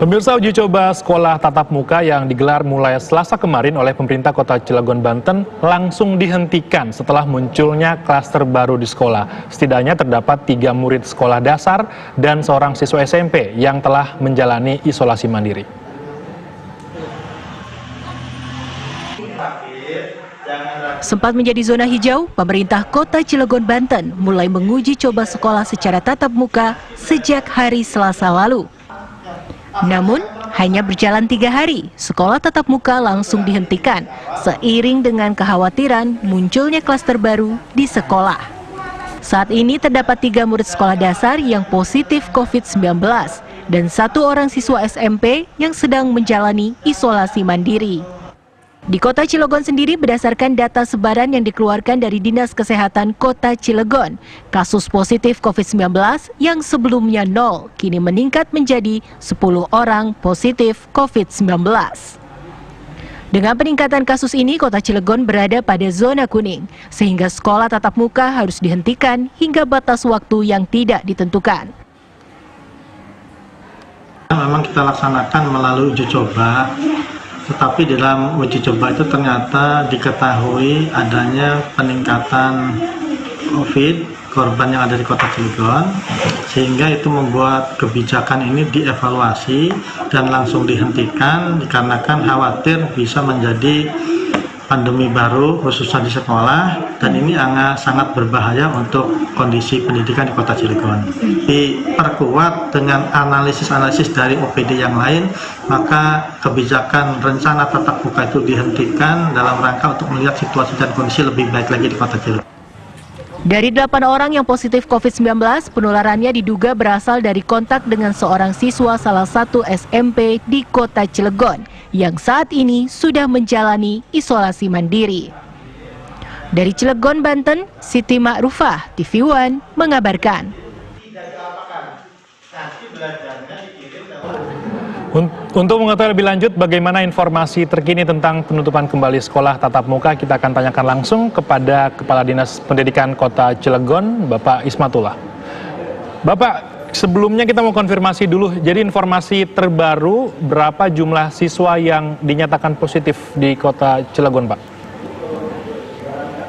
Pemirsa, uji coba sekolah tatap muka yang digelar mulai Selasa kemarin oleh pemerintah Kota Cilegon, Banten langsung dihentikan setelah munculnya klaster baru di sekolah. Setidaknya terdapat 3 murid sekolah dasar dan seorang siswa SMP yang telah menjalani isolasi mandiri. Sempat menjadi zona hijau, pemerintah Kota Cilegon, Banten mulai menguji coba sekolah secara tatap muka sejak hari Selasa lalu. Namun, hanya berjalan 3 hari, sekolah tatap muka langsung dihentikan seiring dengan kekhawatiran munculnya klaster baru di sekolah. Saat ini terdapat 3 murid sekolah dasar yang positif COVID-19 dan 1 orang siswa SMP yang sedang menjalani isolasi mandiri. Di Kota Cilegon sendiri, berdasarkan data sebaran yang dikeluarkan dari Dinas Kesehatan Kota Cilegon, kasus positif COVID-19 yang sebelumnya 0 kini meningkat menjadi 10 orang positif COVID-19. Dengan peningkatan kasus ini, Kota Cilegon berada pada zona kuning, sehingga sekolah tatap muka harus dihentikan hingga batas waktu yang tidak ditentukan. Memang kita laksanakan melalui uji coba. Tetapi dalam uji coba itu ternyata diketahui adanya peningkatan COVID korban yang ada di Kota Cilegon, sehingga itu membuat kebijakan ini dievaluasi dan langsung dihentikan dikarenakan khawatir bisa menjadi pandemi baru khususnya di sekolah, dan ini sangat berbahaya untuk kondisi pendidikan di Kota Cilegon. Diperkuat dengan analisis-analisis dari OPD yang lain, maka kebijakan rencana tatap muka itu dihentikan dalam rangka untuk melihat situasi dan kondisi lebih baik lagi di Kota Cilegon. Dari 8 orang yang positif COVID-19, penularannya diduga berasal dari kontak dengan seorang siswa salah satu SMP di Kota Cilegon yang saat ini sudah menjalani isolasi mandiri. Dari Cilegon, Banten, Siti Ma'rufah, TV One mengabarkan. Untuk mengetahui lebih lanjut bagaimana informasi terkini tentang penutupan kembali sekolah tatap muka, kita akan tanyakan langsung kepada Kepala Dinas Pendidikan Kota Cilegon, Bapak Ismatullah. Bapak, sebelumnya kita mau konfirmasi dulu, jadi informasi terbaru berapa jumlah siswa yang dinyatakan positif di Kota Cilegon, Pak?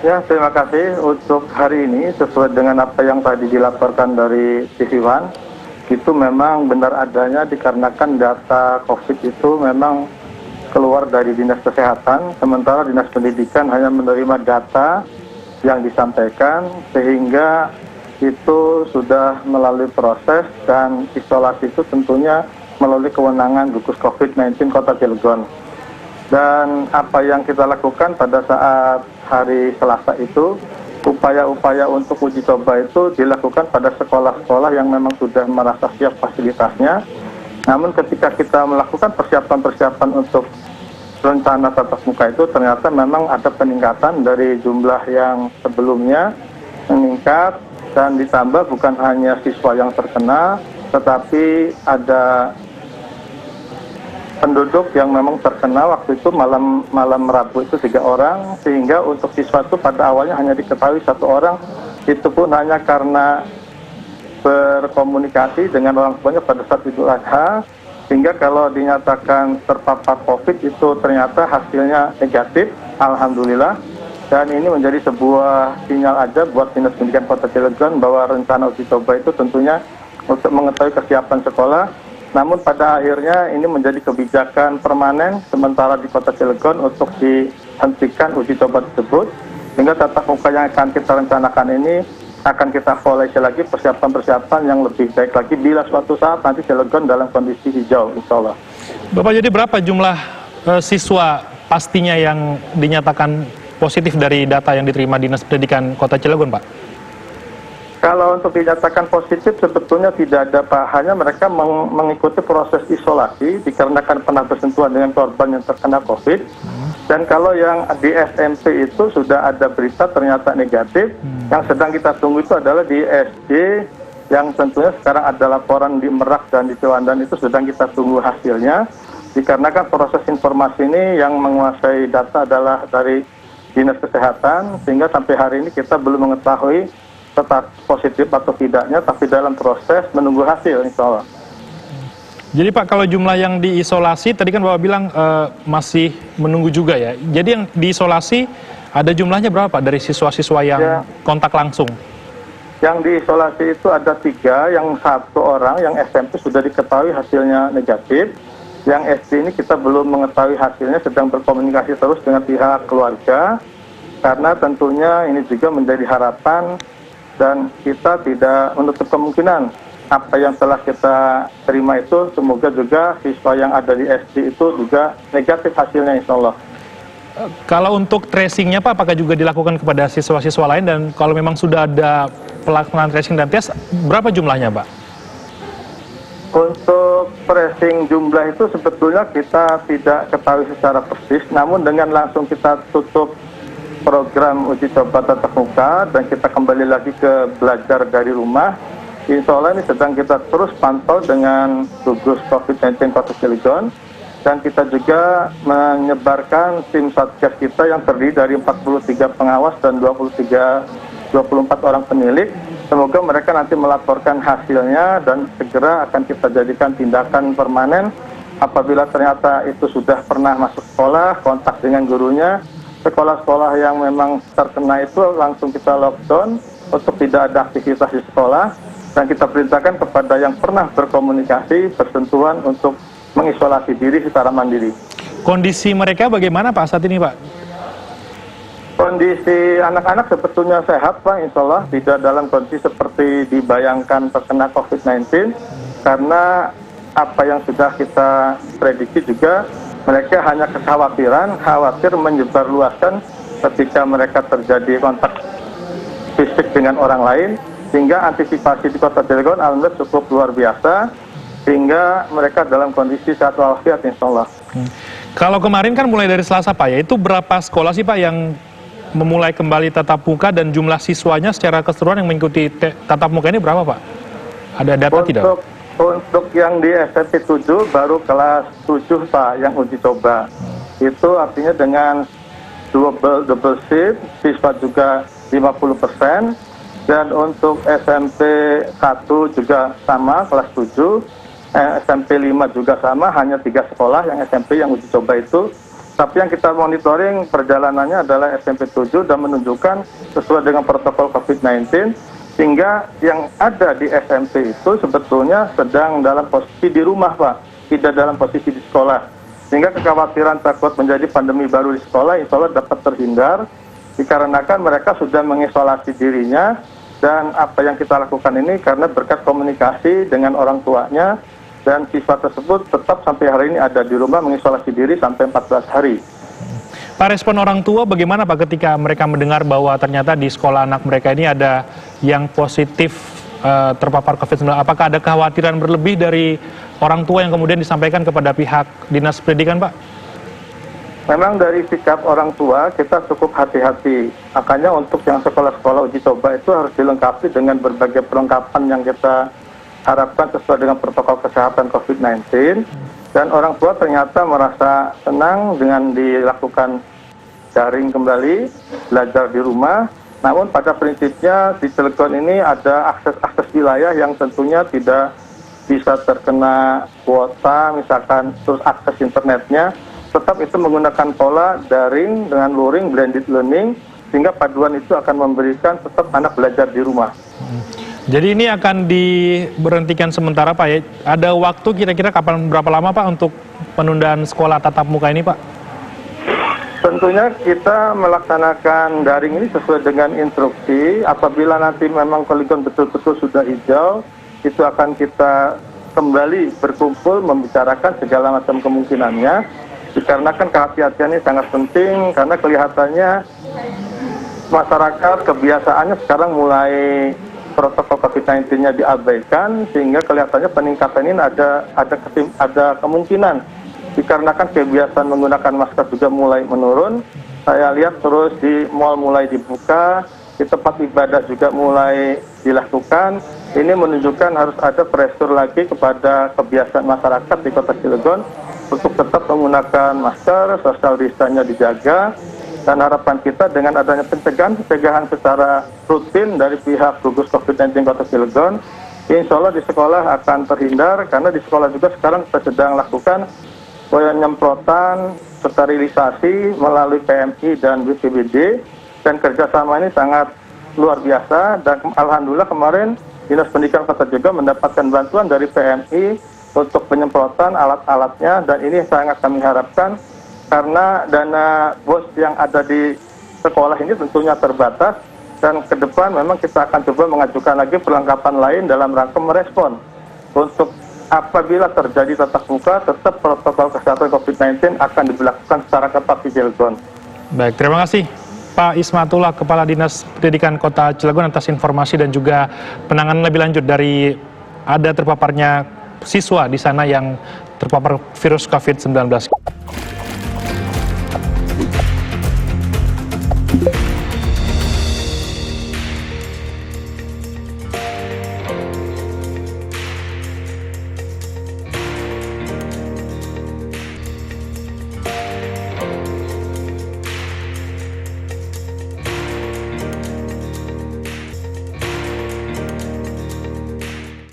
Ya, terima kasih. Untuk hari ini, sesuai dengan apa yang tadi dilaporkan dari TV One, itu memang benar adanya dikarenakan data COVID itu memang keluar dari Dinas Kesehatan, sementara Dinas Pendidikan hanya menerima data yang disampaikan, sehingga itu sudah melalui proses dan isolasi itu tentunya melalui kewenangan gugus COVID-19 Kota Cilegon. Dan apa yang kita lakukan pada saat hari Selasa itu, upaya-upaya untuk uji coba itu dilakukan pada sekolah-sekolah yang memang sudah merasa siap fasilitasnya. Namun ketika kita melakukan persiapan-persiapan untuk rencana tatap muka itu, ternyata memang ada peningkatan dari jumlah yang sebelumnya meningkat, dan ditambah bukan hanya siswa yang terkena, tetapi ada penduduk yang memang terkena waktu itu malam Rabu itu 3 orang, sehingga untuk siswa itu pada awalnya hanya diketahui 1 orang, itu pun hanya karena berkomunikasi dengan orang tuanya pada saat Idul Adha, sehingga kalau dinyatakan terpapar COVID itu ternyata hasilnya negatif, alhamdulillah. Dan ini menjadi sebuah sinyal aja buat Dinas Pendidikan Kota Cilegon bahwa rencana uji coba itu tentunya untuk mengetahui kesiapan sekolah. Namun pada akhirnya ini menjadi kebijakan permanen sementara di Kota Cilegon untuk dihentikan uji coba tersebut, sehingga tatap muka yang akan kita rencanakan ini akan kita evaluasi lagi persiapan-persiapan yang lebih baik lagi bila suatu saat nanti Cilegon dalam kondisi hijau, insya Allah. Bapak, jadi berapa jumlah siswa pastinya yang dinyatakan positif dari data yang diterima Dinas Pendidikan Kota Cilegon, Pak? Kalau untuk dinyatakan positif sebetulnya tidak ada, Pak. Hanya mereka mengikuti proses isolasi dikarenakan pernah bersentuhan dengan korban yang terkena COVID. Dan kalau yang di SMP itu sudah ada berita ternyata negatif, yang sedang kita tunggu itu adalah di SD, yang tentunya sekarang ada laporan di Merak dan di Ciwandan, itu sedang kita tunggu hasilnya. Dikarenakan proses informasi ini yang menguasai data adalah dari Dinas Kesehatan, sehingga sampai hari ini kita belum mengetahui tetap positif atau tidaknya, tapi dalam proses menunggu hasil, insya Allah. Jadi Pak, kalau jumlah yang diisolasi, tadi kan Bapak bilang masih menunggu juga ya. Jadi yang diisolasi ada jumlahnya berapa Pak dari siswa-siswa yang kontak langsung? Yang diisolasi itu ada 3, yang 1 orang yang SMP sudah diketahui hasilnya negatif. Yang SD ini kita belum mengetahui hasilnya, sedang berkomunikasi terus dengan pihak keluarga. Karena tentunya ini juga menjadi harapan dan kita tidak menutup kemungkinan apa yang telah kita terima itu semoga juga siswa yang ada di SD itu juga negatif hasilnya, insya Allah. Kalau untuk tracingnya Pak, apakah juga dilakukan kepada siswa-siswa lain, dan kalau memang sudah ada pelaksanaan tracing dan tes, berapa jumlahnya Pak? Untuk tracing jumlah itu sebetulnya kita tidak ketahui secara persis, namun dengan langsung kita tutup program uji coba tatap muka dan kita kembali lagi ke belajar dari rumah, insya Allah ini sedang kita terus pantau dengan gugus COVID-19 Kota Cilegon, dan kita juga menyebarkan tim satgas kita yang terdiri dari 43 pengawas dan 24 orang penilik. Semoga mereka nanti melaporkan hasilnya dan segera akan kita jadikan tindakan permanen. Apabila ternyata itu sudah pernah masuk sekolah, kontak dengan gurunya, sekolah-sekolah yang memang terkena itu langsung kita lockdown untuk tidak ada aktivitas di sekolah, dan kita perintahkan kepada yang pernah berkomunikasi, bersentuhan untuk mengisolasi diri secara mandiri. Kondisi mereka bagaimana Pak saat ini Pak? Kondisi anak-anak sebetulnya sehat Pak, insya Allah tidak dalam kondisi seperti dibayangkan terkena COVID-19, karena apa yang sudah kita prediksi juga mereka hanya khawatir menyebarluaskan ketika mereka terjadi kontak fisik dengan orang lain, sehingga antisipasi di Kota Cilegon alhamdulillah cukup luar biasa, sehingga mereka dalam kondisi sehat walafiat insya Allah. Kalau kemarin kan mulai dari Selasa Pak ya, itu berapa sekolah sih Pak yang memulai kembali tatap muka, dan jumlah siswanya secara keseluruhan yang mengikuti tatap muka ini berapa Pak? Ada data tidak? Untuk yang di SMP 7 baru kelas 7 Pak yang uji coba. Itu artinya dengan double shift, siswa juga 50%, dan untuk SMP 1 juga sama kelas 7, SMP 5 juga sama, hanya 3 sekolah yang SMP yang uji coba itu. Tapi yang kita monitoring perjalanannya adalah SMP 7 dan menunjukkan sesuai dengan protokol COVID-19, sehingga yang ada di SMP itu sebetulnya sedang dalam posisi di rumah Pak, tidak dalam posisi di sekolah. Sehingga kekhawatiran takut menjadi pandemi baru di sekolah insya Allah dapat terhindar, dikarenakan mereka sudah mengisolasi dirinya, dan apa yang kita lakukan ini karena berkat komunikasi dengan orang tuanya, dan siswa tersebut tetap sampai hari ini ada di rumah mengisolasi diri sampai 14 hari. Pak, respon orang tua bagaimana Pak ketika mereka mendengar bahwa ternyata di sekolah anak mereka ini ada yang positif terpapar COVID-19? Apakah ada kekhawatiran berlebih dari orang tua yang kemudian disampaikan kepada pihak Dinas Pendidikan Pak? Memang dari sikap orang tua kita cukup hati-hati. Makanya untuk yang sekolah-sekolah uji coba itu harus dilengkapi dengan berbagai perlengkapan yang kita harapkan sesuai dengan protokol kesehatan COVID-19, dan orang tua ternyata merasa senang dengan dilakukan daring kembali, belajar di rumah. Namun pada prinsipnya di Cilegon ini ada akses wilayah yang tentunya tidak bisa terkena kuota, misalkan terus akses internetnya, tetap itu menggunakan pola daring dengan luring, blended learning, sehingga paduan itu akan memberikan tetap anak belajar di rumah. Jadi ini akan diberhentikan sementara Pak ya. Ada waktu kira-kira kapan, berapa lama Pak untuk penundaan sekolah tatap muka ini Pak? Tentunya kita melaksanakan daring ini sesuai dengan instruksi. Apabila nanti memang Cilegon betul-betul sudah hijau, itu akan kita kembali berkumpul membicarakan segala macam kemungkinannya. Dikarenakan kehati-hatian ini sangat penting, karena kelihatannya masyarakat kebiasaannya sekarang mulai protokol COVID-19-nya diabaikan, sehingga kelihatannya peningkatan ini ada kemungkinan dikarenakan kebiasaan menggunakan masker juga mulai menurun. Saya lihat terus di mal mulai dibuka, di tempat ibadah juga mulai dilakukan. Ini menunjukkan harus ada pressure lagi kepada kebiasaan masyarakat di Kota Cilegon untuk tetap menggunakan masker, social distance-nya dijaga. Dan harapan kita dengan adanya pencegahan secara rutin dari pihak gugus COVID-19 Kota Cilegon, insya Allah di sekolah akan terhindar, karena di sekolah juga sekarang kita sedang lakukan penyemprotan sterilisasi melalui PMI dan BPBD, dan kerjasama ini sangat luar biasa. Dan alhamdulillah kemarin Dinas Pendidikan Kota juga mendapatkan bantuan dari PMI untuk penyemprotan alat-alatnya, dan ini sangat kami harapkan karena dana BOS yang ada di sekolah ini tentunya terbatas, dan ke depan memang kita akan coba mengajukan lagi perlengkapan lain dalam rangka merespon untuk apabila terjadi tatap muka, tetap protokol kesehatan COVID-19 akan diberlakukan secara ketat di Cilegon. Baik, terima kasih Pak Ismatullah, Kepala Dinas Pendidikan Kota Cilegon atas informasi dan juga penanganan lebih lanjut dari ada terpaparnya siswa di sana yang terpapar virus COVID-19.